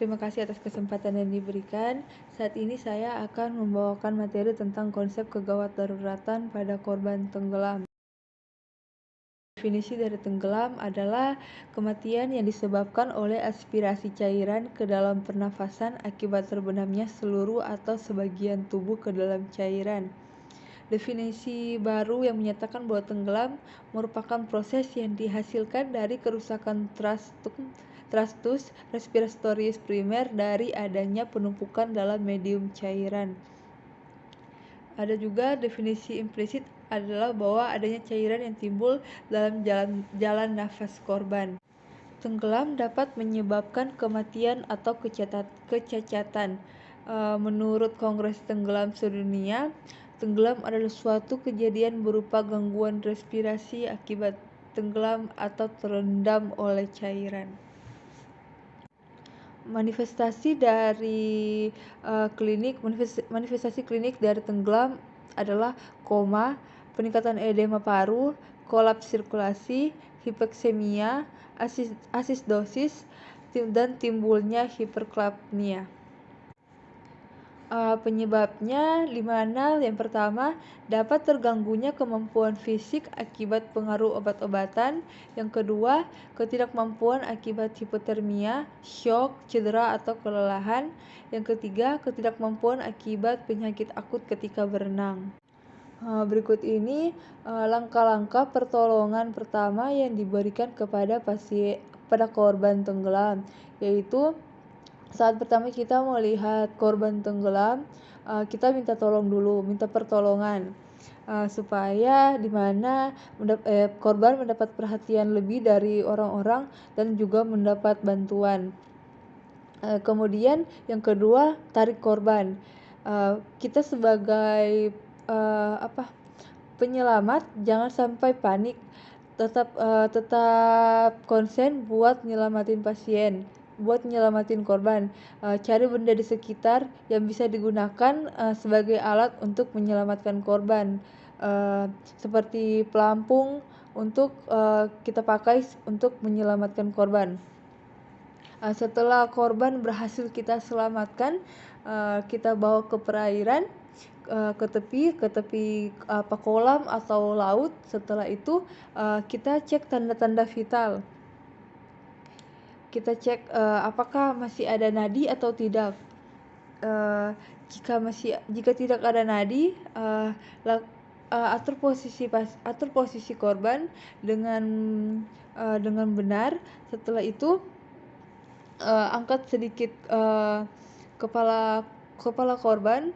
Terima kasih atas kesempatan yang diberikan. Saat ini saya akan membawakan materi tentang konsep kegawat daruratan pada korban tenggelam. Definisi dari tenggelam adalah kematian yang disebabkan oleh aspirasi cairan ke dalam pernafasan akibat terbenamnya seluruh atau sebagian tubuh ke dalam cairan. Definisi baru yang menyatakan bahwa tenggelam merupakan proses yang dihasilkan dari kerusakan tractus respiratoris primer dari adanya penumpukan dalam medium cairan. Ada juga definisi implisit adalah bahwa adanya cairan yang timbul dalam jalan nafas korban. Tenggelam dapat menyebabkan kematian atau kecacatan. Menurut Kongres Tenggelam Sedunia, tenggelam adalah suatu kejadian berupa gangguan respirasi akibat tenggelam atau terendam oleh cairan. Manifestasi klinik dari tenggelam adalah koma, peningkatan edema paru, kolaps sirkulasi, hipoksemia, asistosis, dan timbulnya hiperkapnia. Penyebabnya di mana yang pertama dapat terganggunya kemampuan fisik akibat pengaruh obat-obatan, yang kedua ketidakmampuan akibat hipotermia, shock, cedera atau kelelahan, yang ketiga ketidakmampuan akibat penyakit akut ketika berenang. Berikut ini langkah-langkah pertolongan pertama yang diberikan pada korban tenggelam, yaitu saat pertama kita melihat korban tenggelam, kita minta pertolongan supaya korban mendapat perhatian lebih dari orang-orang dan juga mendapat bantuan. Kemudian yang kedua, tarik korban. Kita sebagai penyelamat jangan sampai panik, tetap konsen buat nyelamatin korban. Cari benda di sekitar yang bisa digunakan sebagai alat untuk menyelamatkan korban, seperti pelampung untuk kita pakai untuk menyelamatkan korban. Setelah korban berhasil kita selamatkan, kita bawa ke perairan, ke tepi kolam atau laut. Setelah itu kita cek tanda-tanda vital. Kita cek apakah masih ada nadi atau tidak. Jika tidak ada nadi, atur posisi korban dengan benar. Setelah itu angkat sedikit kepala korban.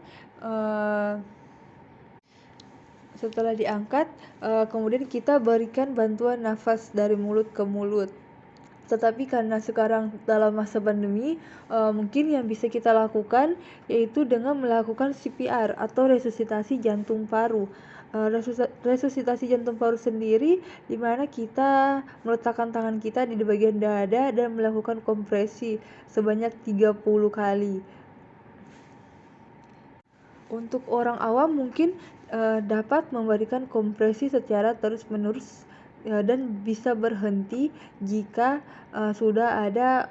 Setelah diangkat, kemudian kita berikan bantuan nafas dari mulut ke mulut. Tetapi karena sekarang dalam masa pandemi, mungkin yang bisa kita lakukan yaitu dengan melakukan CPR atau resusitasi jantung paru. Resusitasi jantung paru sendiri di mana kita meletakkan tangan kita di bagian dada dan melakukan kompresi sebanyak 30 kali. Untuk orang awam mungkin dapat memberikan kompresi secara terus-menerus dan bisa berhenti jika sudah ada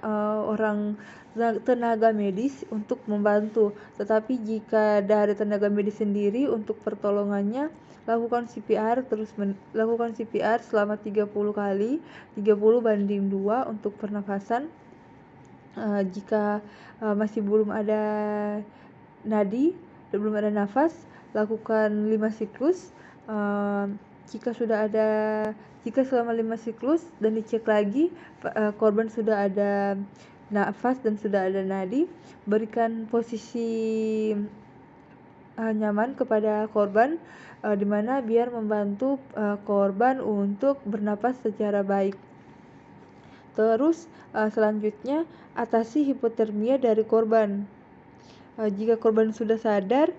tenaga medis untuk membantu. Tetapi jika dari tenaga medis sendiri untuk pertolongannya, lakukan CPR selama 30 kali, 30:2 untuk pernafasan. Jika masih belum ada nadi dan belum ada nafas, lakukan 5 siklus. Jika selama 5 siklus dan dicek lagi korban sudah ada nafas dan sudah ada nadi, berikan posisi nyaman kepada korban, di mana biar membantu korban untuk bernapas secara baik. Terus selanjutnya atasi hipotermia dari korban. Jika korban sudah sadar,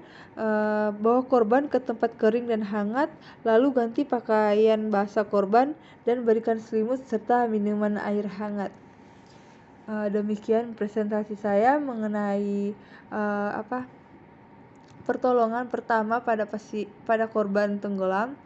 bawa korban ke tempat kering dan hangat, lalu ganti pakaian basah korban dan berikan selimut serta minuman air hangat. Demikian presentasi saya mengenai pertolongan pertama pada korban tenggelam.